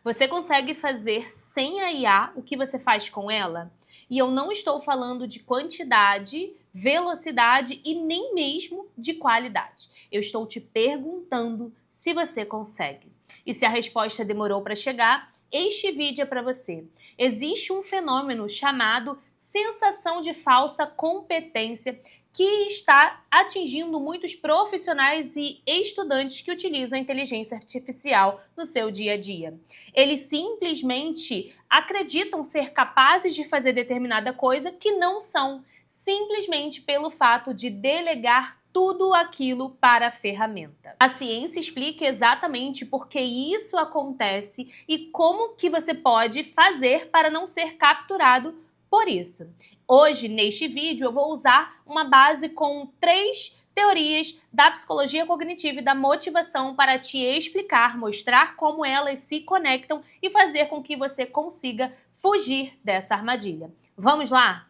Você consegue fazer sem a IA o que você faz com ela? E eu não estou falando de quantidade, velocidade e nem mesmo de qualidade. Eu estou te perguntando se você consegue. E se a resposta demorou para chegar, este vídeo é para você. Existe um fenômeno chamado sensação de falsa competência que está atingindo muitos profissionais e estudantes que utilizam a inteligência artificial no seu dia a dia. Eles simplesmente acreditam ser capazes de fazer determinada coisa que não são, simplesmente pelo fato de delegar tudo aquilo para a ferramenta. A ciência explica exatamente por que isso acontece e como que você pode fazer para não ser capturado por isso. Hoje, neste vídeo, eu vou usar uma base com 3 teorias da psicologia cognitiva e da motivação para te explicar, mostrar como elas se conectam e fazer com que você consiga fugir dessa armadilha. Vamos lá?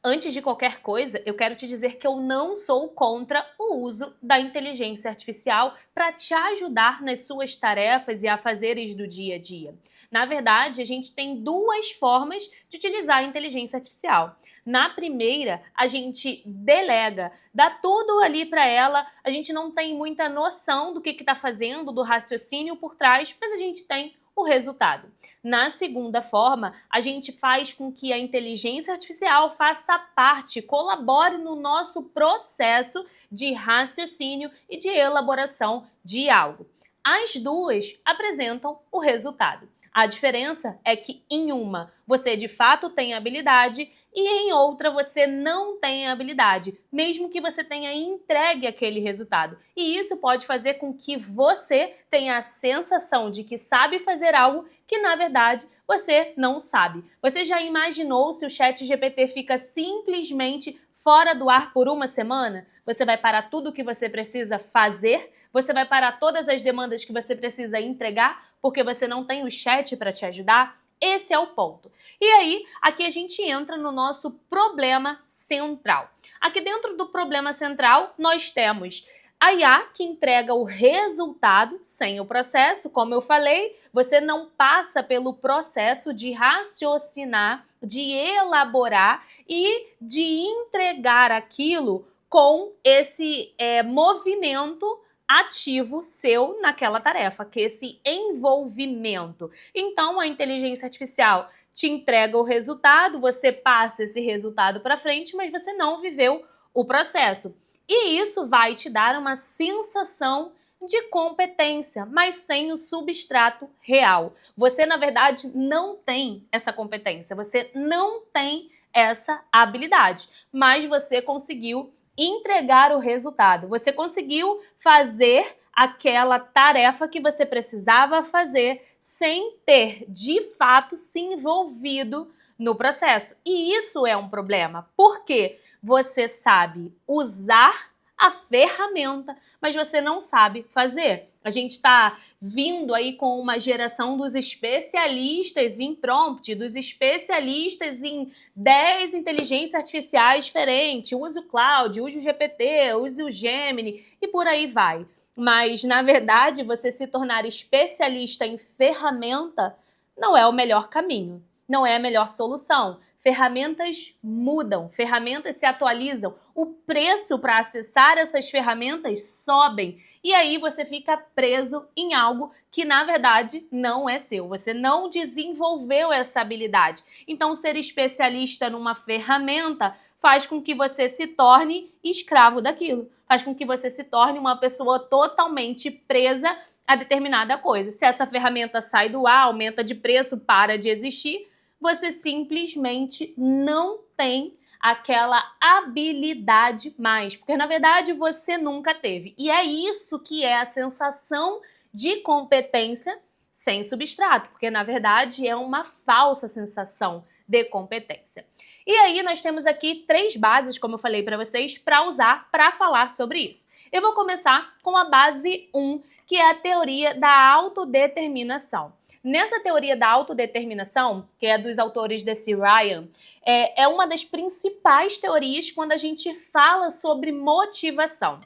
Antes de qualquer coisa, eu quero te dizer que eu não sou contra o uso da inteligência artificial para te ajudar nas suas tarefas e afazeres do dia a dia. Na verdade, a gente tem 2 formas de utilizar a inteligência artificial. Na primeira, a gente delega, dá tudo ali para ela, a gente não tem muita noção do que está fazendo, do raciocínio por trás, mas a gente tem o resultado. Na segunda forma, a gente faz com que a inteligência artificial faça parte, colabore no nosso processo de raciocínio e de elaboração de algo. As 2 apresentam o resultado. A diferença é que em uma você de fato tem habilidade e em outra você não tem habilidade, mesmo que você tenha entregue aquele resultado. E isso pode fazer com que você tenha a sensação de que sabe fazer algo que na verdade você não sabe. Você já imaginou se o ChatGPT fica simplesmente fora do ar por uma semana? Você vai parar tudo o que você precisa fazer? Você vai parar todas as demandas que você precisa entregar porque você não tem o chat para te ajudar? Esse é o ponto. E aí, aqui a gente entra no nosso problema central. Aqui dentro do problema central, nós temos a IA que entrega o resultado sem o processo, como eu falei, você não passa pelo processo de raciocinar, de elaborar e de entregar aquilo com esse movimento ativo seu naquela tarefa, que é esse envolvimento. Então, a inteligência artificial te entrega o resultado, você passa esse resultado para frente, mas você não viveu o processo. E isso vai te dar uma sensação de competência, mas sem o substrato real. Você, na verdade, não tem essa competência, você não tem essa habilidade, mas você conseguiu entregar o resultado, você conseguiu fazer aquela tarefa que você precisava fazer sem ter, de fato, se envolvido no processo. E isso é um problema, porque você sabe usar a ferramenta, mas você não sabe fazer. A gente está vindo aí com uma geração dos especialistas em prompt, dos especialistas em 10 inteligências artificiais diferentes. Use o Claude, use o GPT, use o Gemini e por aí vai. Mas, na verdade, você se tornar especialista em ferramenta não é o melhor caminho. Não é a melhor solução. Ferramentas mudam, ferramentas se atualizam, o preço para acessar essas ferramentas sobem e aí você fica preso em algo que na verdade não é seu, você não desenvolveu essa habilidade. Então ser especialista numa ferramenta faz com que você se torne escravo daquilo, faz com que você se torne uma pessoa totalmente presa a determinada coisa. Se essa ferramenta sai do ar, aumenta de preço, para de existir, você simplesmente não tem aquela habilidade mais, porque na verdade você nunca teve. E é isso que é a sensação de competência sem substrato, porque na verdade é uma falsa sensação de competência. E aí nós temos aqui 3 bases, como eu falei para vocês, para usar para falar sobre isso. Eu vou começar com a base 1, que é a teoria da autodeterminação. Nessa teoria da autodeterminação, que é dos autores desse Ryan, é uma das principais teorias quando a gente fala sobre motivação.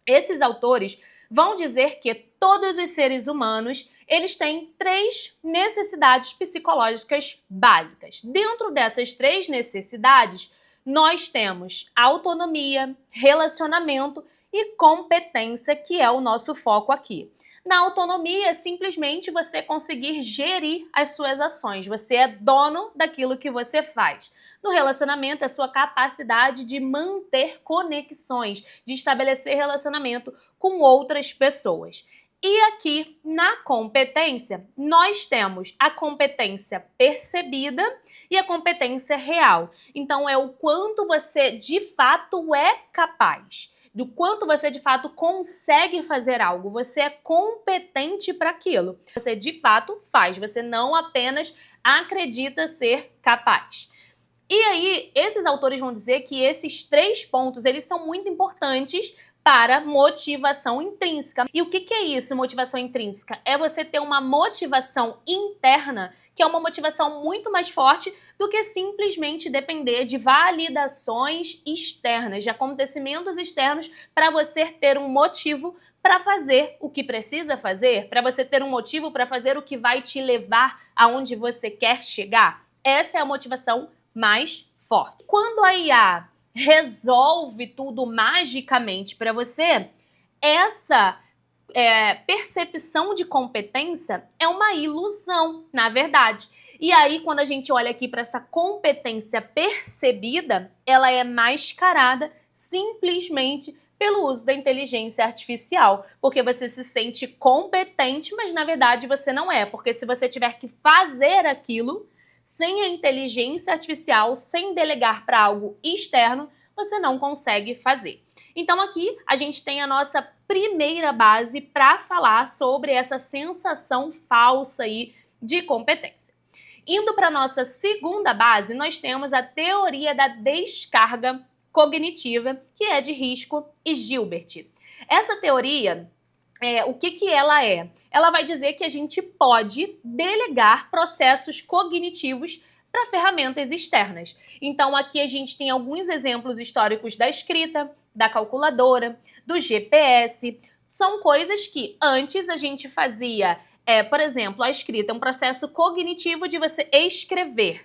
Esses autores vão dizer que todos os seres humanos, eles têm 3 necessidades psicológicas básicas. Dentro dessas 3 necessidades, nós temos autonomia, relacionamento e competência, que é o nosso foco aqui. Na autonomia, é simplesmente você conseguir gerir as suas ações. Você é dono daquilo que você faz. No relacionamento, é a sua capacidade de manter conexões, de estabelecer relacionamento com outras pessoas. E aqui, na competência, nós temos a competência percebida e a competência real. Então, é o quanto você de fato é capaz, do quanto você de fato consegue fazer algo. Você é competente para aquilo. Você de fato faz, você não apenas acredita ser capaz. E aí, esses autores vão dizer que esses 3 pontos, eles são muito importantes para motivação intrínseca. E o que é isso, motivação intrínseca? É você ter uma motivação interna, que é uma motivação muito mais forte do que simplesmente depender de validações externas, de acontecimentos externos, para você ter um motivo para fazer o que precisa fazer, para você ter um motivo para fazer o que vai te levar aonde você quer chegar. Essa é a motivação mais forte. Quando a IA resolve tudo magicamente para você, essa percepção de competência é uma ilusão, na verdade. E aí, quando a gente olha aqui para essa competência percebida, ela é mascarada simplesmente pelo uso da inteligência artificial, porque você se sente competente, mas na verdade você não é, porque se você tiver que fazer aquilo sem a inteligência artificial, sem delegar para algo externo, você não consegue fazer. Então aqui a gente tem a nossa primeira base para falar sobre essa sensação falsa aí de competência. Indo para a nossa segunda base, nós temos a teoria da descarga cognitiva, que é de Risco e Gilbert. Essa teoria, o que ela é? Ela vai dizer que a gente pode delegar processos cognitivos para ferramentas externas. Então, aqui a gente tem alguns exemplos históricos da escrita, da calculadora, do GPS. São coisas que antes a gente fazia, por exemplo, a escrita é um processo cognitivo de você escrever.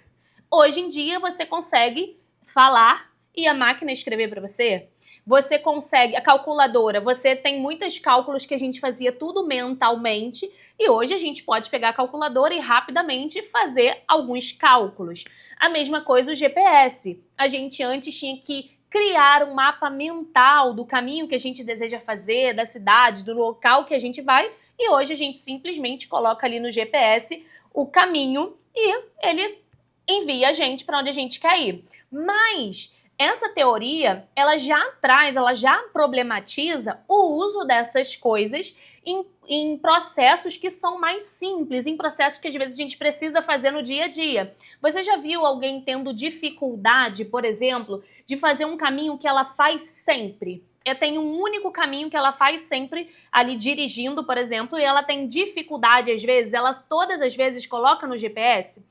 Hoje em dia, você consegue falar e a máquina escrever para você. Você consegue, a calculadora, você tem muitos cálculos que a gente fazia tudo mentalmente e hoje a gente pode pegar a calculadora e rapidamente fazer alguns cálculos. A mesma coisa o GPS. A gente antes tinha que criar um mapa mental do caminho que a gente deseja fazer, da cidade, do local que a gente vai, e hoje a gente simplesmente coloca ali no GPS o caminho e ele envia a gente para onde a gente quer ir. Mas essa teoria, ela já problematiza o uso dessas coisas em processos que são mais simples, em processos que às vezes a gente precisa fazer no dia a dia. Você já viu alguém tendo dificuldade, por exemplo, de fazer um caminho que ela faz sempre? Tem um único caminho que ela faz sempre ali dirigindo, por exemplo, e ela tem dificuldade às vezes, ela todas as vezes coloca no GPS?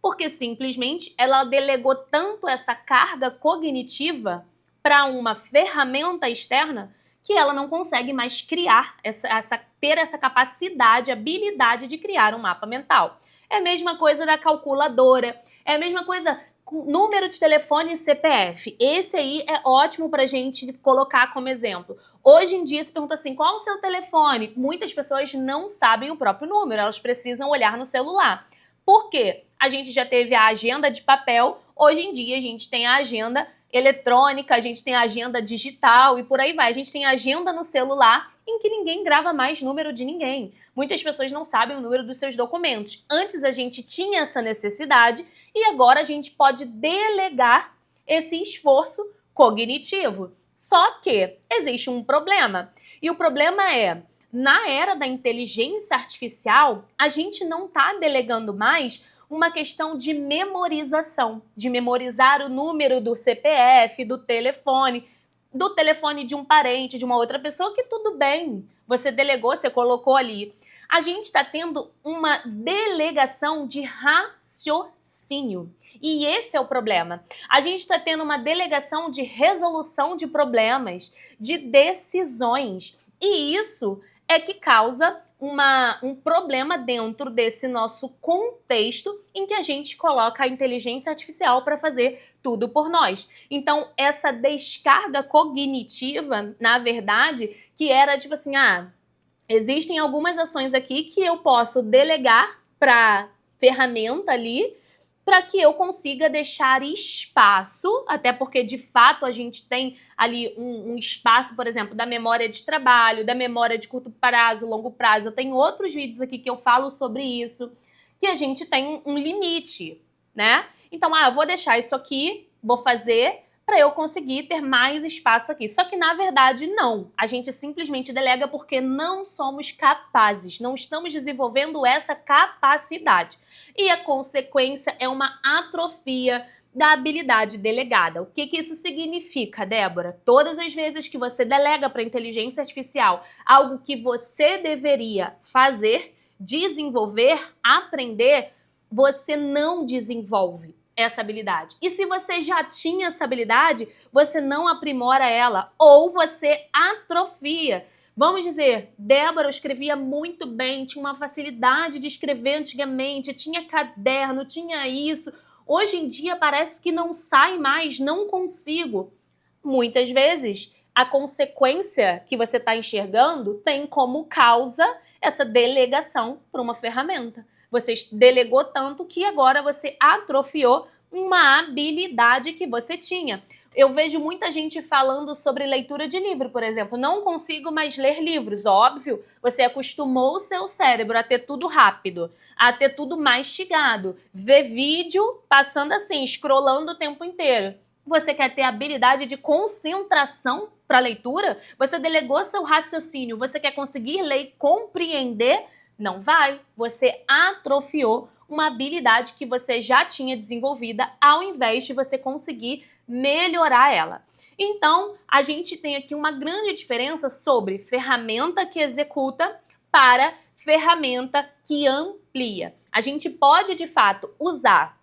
Porque simplesmente ela delegou tanto essa carga cognitiva para uma ferramenta externa que ela não consegue mais criar, ter essa capacidade, habilidade de criar um mapa mental. É a mesma coisa da calculadora, é a mesma coisa com número de telefone e CPF. Esse aí é ótimo para a gente colocar como exemplo. Hoje em dia se pergunta assim, qual é o seu telefone? Muitas pessoas não sabem o próprio número, elas precisam olhar no celular. Por quê? A gente já teve a agenda de papel, hoje em dia a gente tem a agenda eletrônica, a gente tem a agenda digital e por aí vai. A gente tem a agenda no celular em que ninguém grava mais número de ninguém. Muitas pessoas não sabem o número dos seus documentos. Antes a gente tinha essa necessidade e agora a gente pode delegar esse esforço cognitivo. Só que existe um problema. E o problema é, na era da inteligência artificial, a gente não está delegando mais uma questão de memorização, de memorizar o número do CPF, do telefone de um parente, de uma outra pessoa, que tudo bem, você delegou, você colocou ali. A gente está tendo uma delegação de raciocínio. E esse é o problema. A gente está tendo uma delegação de resolução de problemas, de decisões. E isso é que causa um problema dentro desse nosso contexto em que a gente coloca a inteligência artificial para fazer tudo por nós. Então, essa descarga cognitiva, na verdade, que era tipo assim, existem algumas ações aqui que eu posso delegar para ferramenta ali, para que eu consiga deixar espaço, até porque de fato a gente tem ali um espaço, por exemplo, da memória de trabalho, da memória de curto prazo, longo prazo. Eu tenho outros vídeos aqui que eu falo sobre isso, que a gente tem um limite, né? Então, eu vou deixar isso aqui, vou fazer para eu conseguir ter mais espaço aqui. Só que, na verdade, não. A gente simplesmente delega porque não somos capazes, não estamos desenvolvendo essa capacidade. E a consequência é uma atrofia da habilidade delegada. O que isso significa, Débora? Todas as vezes que você delega para a inteligência artificial algo que você deveria fazer, desenvolver, aprender, você não desenvolve essa habilidade. E se você já tinha essa habilidade, você não aprimora ela ou você atrofia. Vamos dizer, Débora escrevia muito bem, tinha uma facilidade de escrever antigamente, tinha caderno, tinha isso. Hoje em dia parece que não sai mais, não consigo. Muitas vezes, a consequência que você está enxergando tem como causa essa delegação para uma ferramenta. Você delegou tanto que agora você atrofiou uma habilidade que você tinha. Eu vejo muita gente falando sobre leitura de livro, por exemplo. Não consigo mais ler livros, óbvio. Você acostumou o seu cérebro a ter tudo rápido, a ter tudo mastigado. Ver vídeo passando assim, scrollando o tempo inteiro. Você quer ter habilidade de concentração para leitura? Você delegou seu raciocínio, você quer conseguir ler e compreender? Não vai. Você atrofiou uma habilidade que você já tinha desenvolvida ao invés de você conseguir melhorar ela. Então, a gente tem aqui uma grande diferença sobre ferramenta que executa para ferramenta que amplia. A gente pode, de fato, usar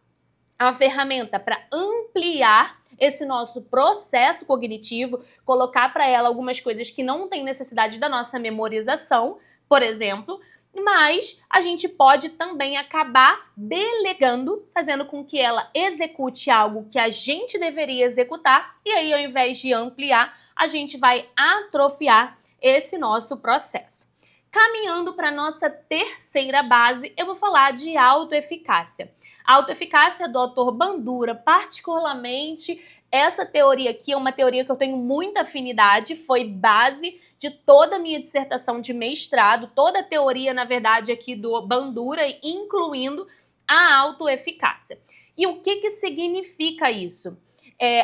a ferramenta para ampliar esse nosso processo cognitivo, colocar para ela algumas coisas que não têm necessidade da nossa memorização, por exemplo, mas a gente pode também acabar delegando, fazendo com que ela execute algo que a gente deveria executar, e aí, ao invés de ampliar, a gente vai atrofiar esse nosso processo. Caminhando para a nossa terceira base, eu vou falar de autoeficácia. A autoeficácia do autor Bandura, particularmente, essa teoria aqui é uma teoria que eu tenho muita afinidade, foi base de toda a minha dissertação de mestrado, toda a teoria, na verdade, aqui do Bandura, incluindo a autoeficácia. E o que significa isso?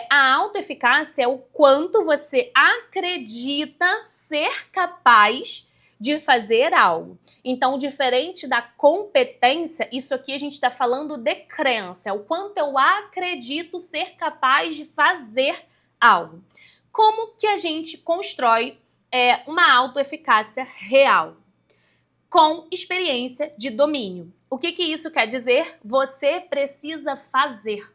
A autoeficácia é o quanto você acredita ser capaz de fazer algo. Então, diferente da competência, isso aqui a gente está falando de crença, é o quanto eu acredito ser capaz de fazer algo. Como que a gente constrói uma autoeficácia real? Com experiência de domínio. O que isso quer dizer? Você precisa fazer.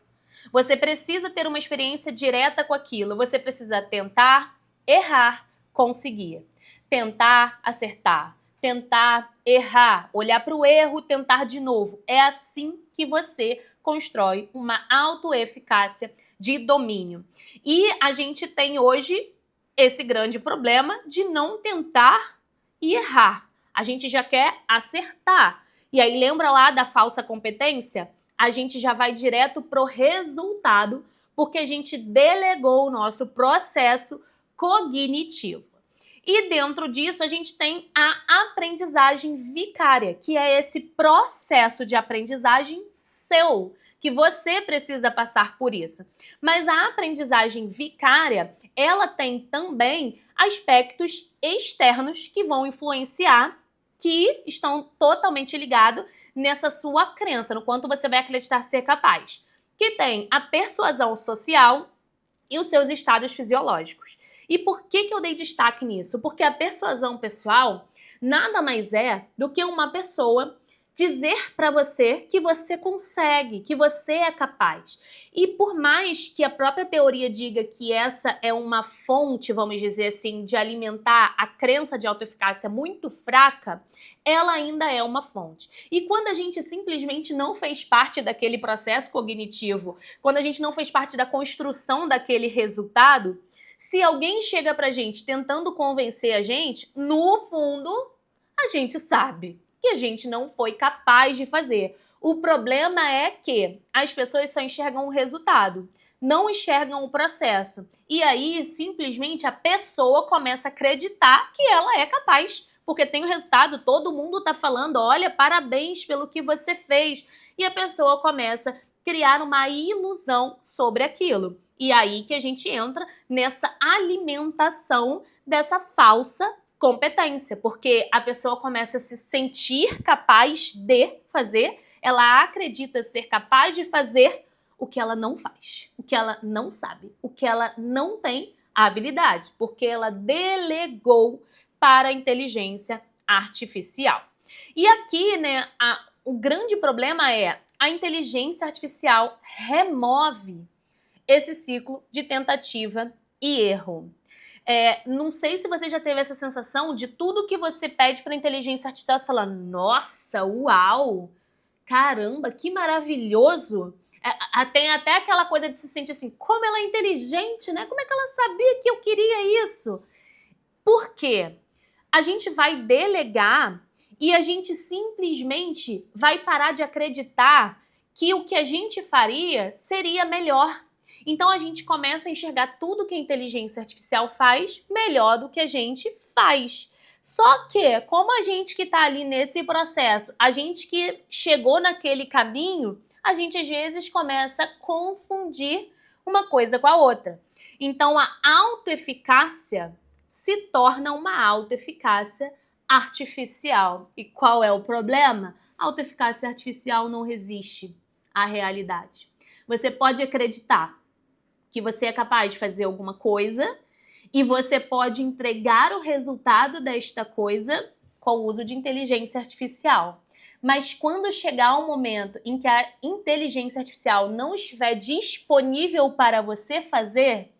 Você precisa ter uma experiência direta com aquilo. Você precisa tentar, errar, conseguir. Tentar, acertar. Tentar, errar. Olhar para o erro, tentar de novo. É assim que você constrói uma autoeficácia de domínio. E a gente tem hoje esse grande problema de não tentar e errar. A gente já quer acertar. E aí, lembra lá da falsa competência? A gente já vai direto pro resultado, porque a gente delegou o nosso processo cognitivo. E dentro disso, a gente tem a aprendizagem vicária, que é esse processo de aprendizagem seu, que você precisa passar por isso. Mas a aprendizagem vicária, ela tem também aspectos externos que vão influenciar, que estão totalmente ligados nessa sua crença, no quanto você vai acreditar ser capaz. Que tem a persuasão social e os seus estados fisiológicos. E por que eu dei destaque nisso? Porque a persuasão pessoal nada mais é do que uma pessoa dizer para você que você consegue, que você é capaz. E por mais que a própria teoria diga que essa é uma fonte, vamos dizer assim, de alimentar a crença de autoeficácia muito fraca, ela ainda é uma fonte. E quando a gente simplesmente não fez parte daquele processo cognitivo, quando a gente não fez parte da construção daquele resultado, se alguém chega pra gente tentando convencer a gente, no fundo, a gente sabe que a gente não foi capaz de fazer. O problema é que as pessoas só enxergam o resultado, não enxergam o processo. E aí, simplesmente, a pessoa começa a acreditar que ela é capaz, porque tem o resultado, todo mundo tá falando, olha, parabéns pelo que você fez. E a pessoa começa a criar uma ilusão sobre aquilo. E aí que a gente entra nessa alimentação dessa falsa competência, porque a pessoa começa a se sentir capaz de fazer, ela acredita ser capaz de fazer o que ela não faz, o que ela não sabe, o que ela não tem a habilidade, porque ela delegou para a inteligência artificial. E aqui, né, o grande problema é a inteligência artificial remove esse ciclo de tentativa e erro. Não sei se você já teve essa sensação de tudo que você pede para a inteligência artificial, você fala, nossa, uau, caramba, que maravilhoso. Tem até aquela coisa de se sentir assim, como ela é inteligente, né? Como é que ela sabia que eu queria isso? Por quê? A gente vai delegar e a gente simplesmente vai parar de acreditar que o que a gente faria seria melhor. Então a gente começa a enxergar tudo que a inteligência artificial faz melhor do que a gente faz. Só que, como a gente que está ali nesse processo, a gente que chegou naquele caminho, a gente às vezes começa a confundir uma coisa com a outra. Então a autoeficácia se torna uma autoeficácia artificial. E qual é o problema? A autoeficácia artificial não resiste à realidade. Você pode acreditar que você é capaz de fazer alguma coisa e você pode entregar o resultado desta coisa com o uso de inteligência artificial. Mas quando chegar o momento em que a inteligência artificial não estiver disponível para você fazer,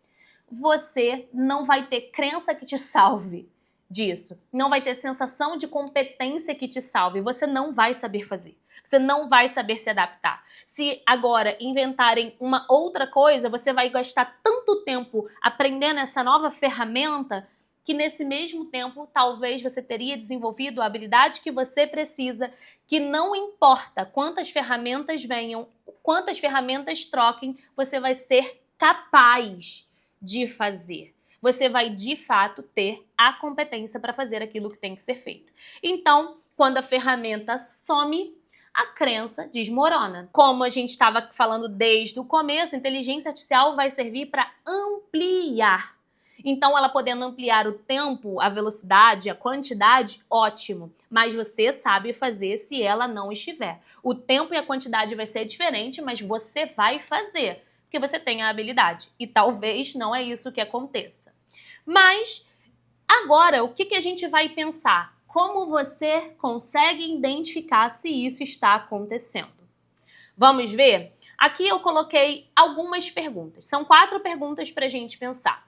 você não vai ter crença que te salve disso. Não vai ter sensação de competência que te salve. Você não vai saber fazer. Você não vai saber se adaptar. Se agora inventarem uma outra coisa, você vai gastar tanto tempo aprendendo essa nova ferramenta que nesse mesmo tempo talvez você teria desenvolvido a habilidade que você precisa, que não importa quantas ferramentas venham, quantas ferramentas troquem, você vai ser capaz de fazer. Você vai, de fato, ter a competência para fazer aquilo que tem que ser feito. Então, quando a ferramenta some, a crença desmorona. Como a gente estava falando desde o começo, a inteligência artificial vai servir para ampliar. Então, ela podendo ampliar o tempo, a velocidade, a quantidade, ótimo. Mas você sabe fazer se ela não estiver. O tempo e a quantidade vai ser diferente, mas você vai fazer, porque você tem a habilidade. E talvez não é isso que aconteça. Mas, agora, o que a gente vai pensar? Como você consegue identificar se isso está acontecendo? Vamos ver? Aqui eu coloquei algumas perguntas. São 4 perguntas para a gente pensar.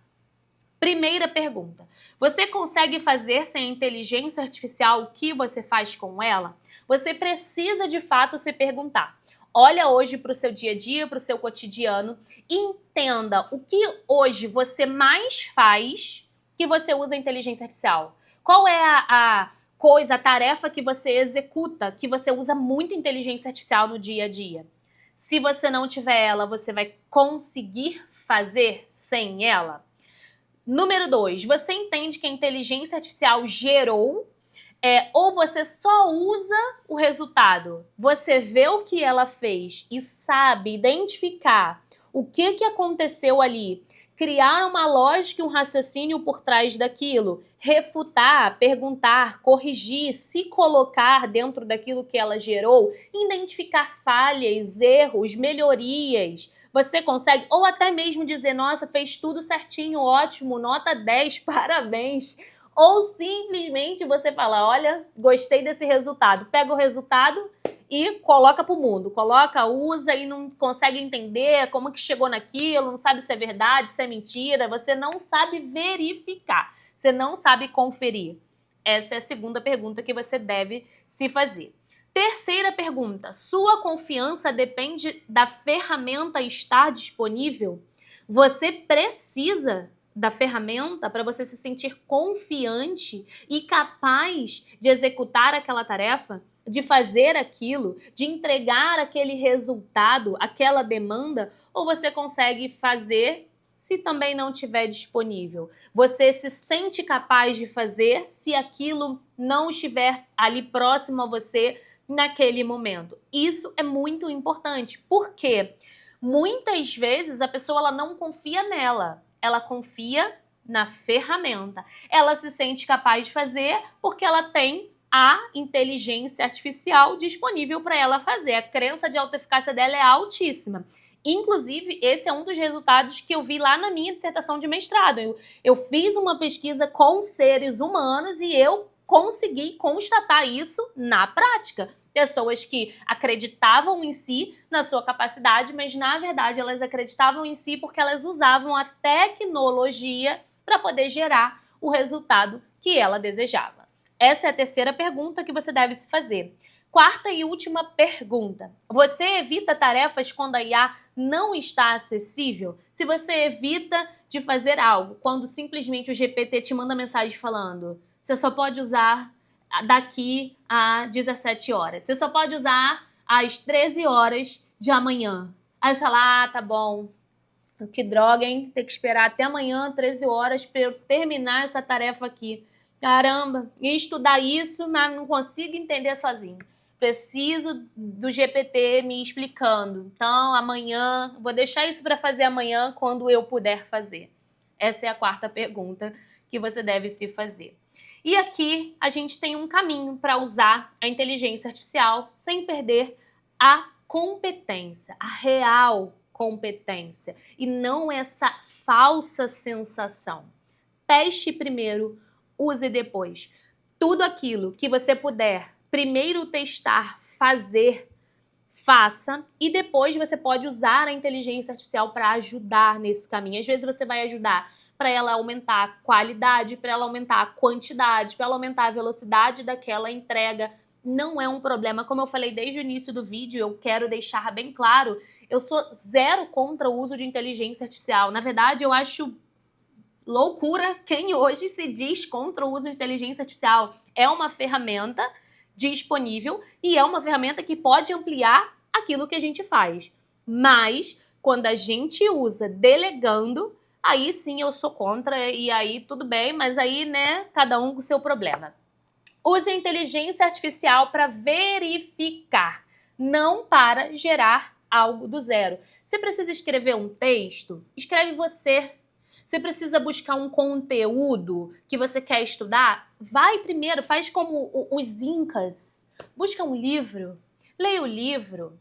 Primeira pergunta. Você consegue fazer sem a inteligência artificial o que você faz com ela? Você precisa, de fato, se perguntar. Olha hoje para o seu dia a dia, para o seu cotidiano, e entenda o que hoje você mais faz que você usa a inteligência artificial. Qual é a coisa, a tarefa que você executa, que você usa muito inteligência artificial no dia a dia? Se você não tiver ela, você vai conseguir fazer sem ela? Número 2, você entende que a inteligência artificial gerou ou você só usa o resultado? Você vê o que ela fez e sabe identificar o que aconteceu ali, criar uma lógica e um raciocínio por trás daquilo, refutar, perguntar, corrigir, se colocar dentro daquilo que ela gerou, identificar falhas, erros, melhorias. Você consegue, ou até mesmo dizer, nossa, fez tudo certinho, ótimo, nota 10, parabéns. Ou simplesmente você fala, olha, gostei desse resultado. Pega o resultado e coloca pro mundo. Coloca, usa e não consegue entender como que chegou naquilo, não sabe se é verdade, se é mentira. Você não sabe verificar, você não sabe conferir. Essa é a segunda pergunta que você deve se fazer. Terceira pergunta, sua confiança depende da ferramenta estar disponível? Você precisa da ferramenta para você se sentir confiante e capaz de executar aquela tarefa, de fazer aquilo, de entregar aquele resultado, aquela demanda, ou você consegue fazer se também não estiver disponível? Você se sente capaz de fazer se aquilo não estiver ali próximo a você naquele momento? Isso é muito importante, porque muitas vezes a pessoa ela não confia nela, ela confia na ferramenta. Ela se sente capaz de fazer porque ela tem a inteligência artificial disponível para ela fazer. A crença de autoeficácia dela é altíssima. Inclusive, esse é um dos resultados que eu vi lá na minha dissertação de mestrado. Eu fiz uma pesquisa com seres humanos e eu consegui constatar isso na prática. Pessoas que acreditavam em si, na sua capacidade, mas na verdade elas acreditavam em si porque elas usavam a tecnologia para poder gerar o resultado que ela desejava. Essa é a terceira pergunta que você deve se fazer. Quarta e última pergunta. Você evita tarefas quando a IA não está acessível? Se você evita de fazer algo quando simplesmente o GPT te manda mensagem falando você só pode usar daqui a 17 horas. Você só pode usar às 13 horas de amanhã. Aí você fala, tá bom. Que droga, hein? Ter que esperar até amanhã, 13 horas, para eu terminar essa tarefa aqui. Caramba, ia estudar isso, mas não consigo entender sozinho. Preciso do GPT me explicando. Então, amanhã, vou deixar isso para fazer amanhã, quando eu puder fazer. Essa é a quarta pergunta que você deve se fazer. E aqui a gente tem um caminho para usar a inteligência artificial sem perder a competência, a real competência, e não essa falsa sensação. Teste primeiro, use depois. Tudo aquilo que você puder primeiro testar, fazer, faça, e depois você pode usar a inteligência artificial para ajudar nesse caminho. Às vezes você vai ajudar para ela aumentar a qualidade, para ela aumentar a quantidade, para ela aumentar a velocidade daquela entrega. Não é um problema. Como eu falei desde o início do vídeo, eu quero deixar bem claro, eu sou zero contra o uso de inteligência artificial. Na verdade, eu acho loucura quem hoje se diz contra o uso de inteligência artificial. É uma ferramenta disponível e é uma ferramenta que pode ampliar aquilo que a gente faz. Mas, quando a gente usa delegando, aí sim eu sou contra e aí tudo bem, mas aí, né, cada um com o seu problema. Use a inteligência artificial para verificar, não para gerar algo do zero. Você precisa escrever um texto? Escreve você. Você precisa buscar um conteúdo que você quer estudar? Vai primeiro, faz como os incas. Busca um livro, leia o livro.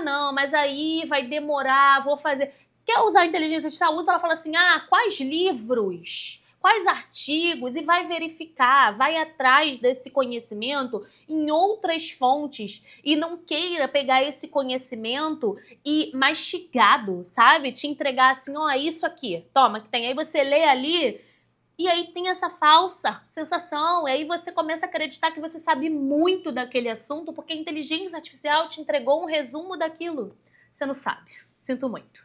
Não, mas aí vai demorar, vou fazer... Quer usar a inteligência artificial? Usa, ela fala assim, quais livros, quais artigos, e vai verificar, vai atrás desse conhecimento em outras fontes e não queira pegar esse conhecimento e mastigado, sabe? Te entregar assim, isso aqui, toma, que tem. Aí você lê ali e aí tem essa falsa sensação, e aí você começa a acreditar que você sabe muito daquele assunto porque a inteligência artificial te entregou um resumo daquilo. Você não sabe. Sinto muito.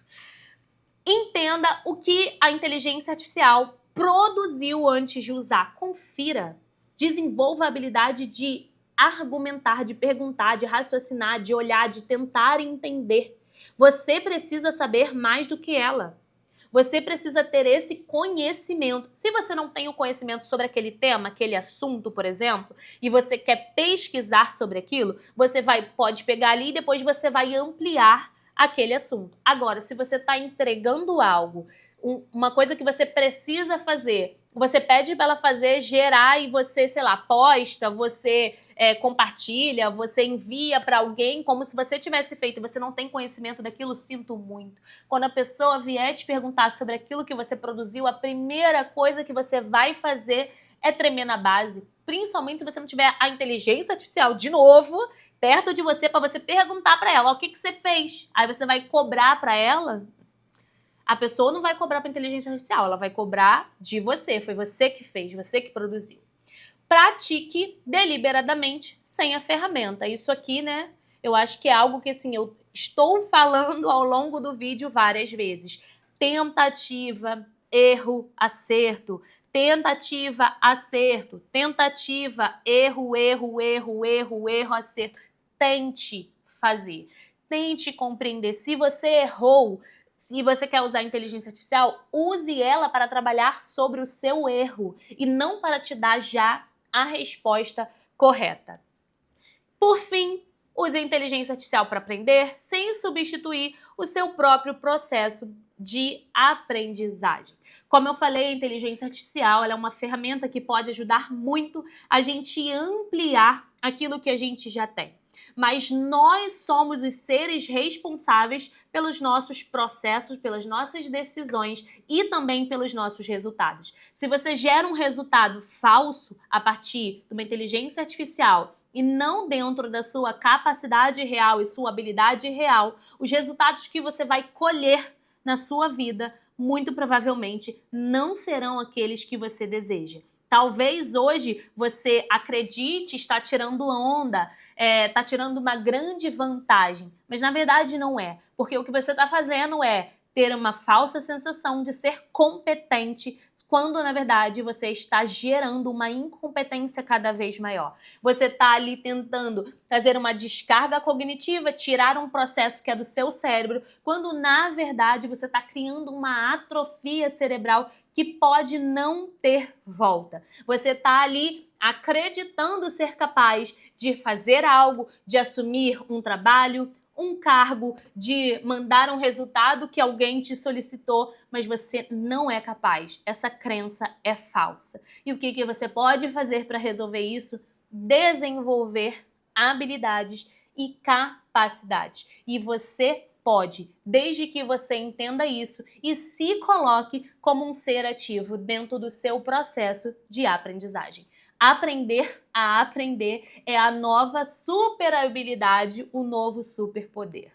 Entenda o que a inteligência artificial produziu antes de usar. Confira. Desenvolva a habilidade de argumentar, de perguntar, de raciocinar, de olhar, de tentar entender. Você precisa saber mais do que ela. Você precisa ter esse conhecimento. Se você não tem o conhecimento sobre aquele tema, aquele assunto, por exemplo, e você quer pesquisar sobre aquilo, você pode pegar ali e depois você vai ampliar aquele assunto. Agora, se você está entregando algo uma coisa que você precisa fazer, você pede para ela fazer, gerar e você, sei lá, posta, você compartilha, você envia para alguém como se você tivesse feito e você não tem conhecimento daquilo, sinto muito. Quando a pessoa vier te perguntar sobre aquilo que você produziu, a primeira coisa que você vai fazer é tremer na base. Principalmente se você não tiver a inteligência artificial, de novo, perto de você para você perguntar para ela, o que você fez? Aí você vai cobrar para ela. A pessoa não vai cobrar para inteligência artificial, ela vai cobrar de você. Foi você que fez, você que produziu. Pratique deliberadamente sem a ferramenta. Isso aqui, né, eu acho que é algo que, assim, eu estou falando ao longo do vídeo várias vezes. Tentativa, erro, acerto. Tentativa, acerto. Tentativa, erro, erro, erro, erro, erro, acerto. Tente fazer. Tente compreender. Se você errou, se você quer usar a inteligência artificial, use ela para trabalhar sobre o seu erro e não para te dar já a resposta correta. Por fim, use a inteligência artificial para aprender sem substituir o seu próprio processo de aprendizagem. Como eu falei, a inteligência artificial ela é uma ferramenta que pode ajudar muito a gente ampliar aquilo que a gente já tem. Mas nós somos os seres responsáveis pelos nossos processos, pelas nossas decisões e também pelos nossos resultados. Se você gera um resultado falso a partir de uma inteligência artificial e não dentro da sua capacidade real e sua habilidade real, os resultados que você vai colher na sua vida muito provavelmente não serão aqueles que você deseja. Talvez hoje você acredite estar tirando onda, está tirando uma grande vantagem, mas na verdade não é, porque o que você está fazendo é ter uma falsa sensação de ser competente, quando na verdade você está gerando uma incompetência cada vez maior. Você está ali tentando fazer uma descarga cognitiva, tirar um processo que é do seu cérebro, quando na verdade você está criando uma atrofia cerebral que pode não ter volta. Você está ali acreditando ser capaz de fazer algo, de assumir um trabalho, um cargo, de mandar um resultado que alguém te solicitou, mas você não é capaz. Essa crença é falsa. E o que você pode fazer para resolver isso? Desenvolver habilidades e capacidades. E você pode, desde que você entenda isso e se coloque como um ser ativo dentro do seu processo de aprendizagem. Aprender a aprender é a nova super habilidade, o novo superpoder.